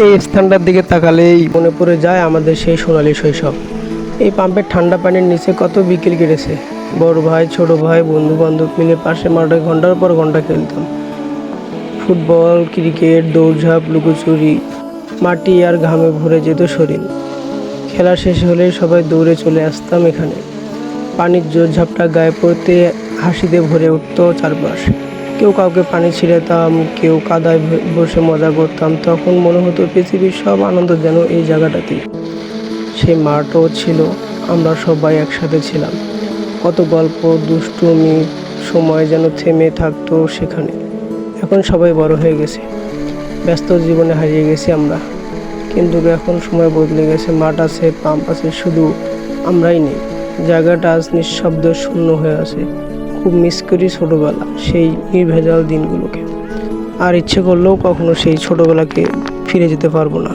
এই স্থানটার দিকে তাকালেই মনে পড়ে যায় আমাদের সেই সোনালী শৈশব। এই পাম্পের ঠান্ডা পানির নিচে কত বিকেল কেটেছে। বড় ভাই, ছোট ভাই, বন্ধু বান্ধব মিলে পাশে মাঠে ঘন্টার পর ঘন্টা খেলতাম। ফুটবল, ক্রিকেট, দৌড়ঝাঁপ, লুকোচুরি। মাটি আর ঘামে ভরে যেত শরীর। খেলা শেষ হলেই সবাই দৌড়ে চলে আসতাম এখানে। পানির জোর ঝাপটা গায়ে পড়তে হাসিতে ভরে উঠত চারপাশ। কেউ কাউকে পানি ছিটাতাম, কেউ কাদায় বসে মজা করতাম। তখন মনে হতো পৃথিবীর সব আনন্দ যেন এই জায়গাটাতেই। সেই মাঠও ছিল, আমরা সবাই একসাথে ছিলাম। কত গল্প, দুষ্টুমি, সময় যেন থেমে থাকতো সেখানে। এখন সবাই বড় হয়ে গেছে, ব্যস্ত জীবনে হারিয়ে গেছি আমরা। কিন্তু এখন সময় বদলে গেছে, মাঠ আছে, পাম্প আছে, শুধু আমরাই নেই। জায়গাটা আজ নিঃশব্দ শূন্য হয়ে আছে। খুব মিস করি ছোটোবেলা, সেই নির্ভেজাল দিনগুলোকে। আর ইচ্ছে করলেও কখনো সেই ছোটোবেলাকে ফিরে যেতে পারবো না।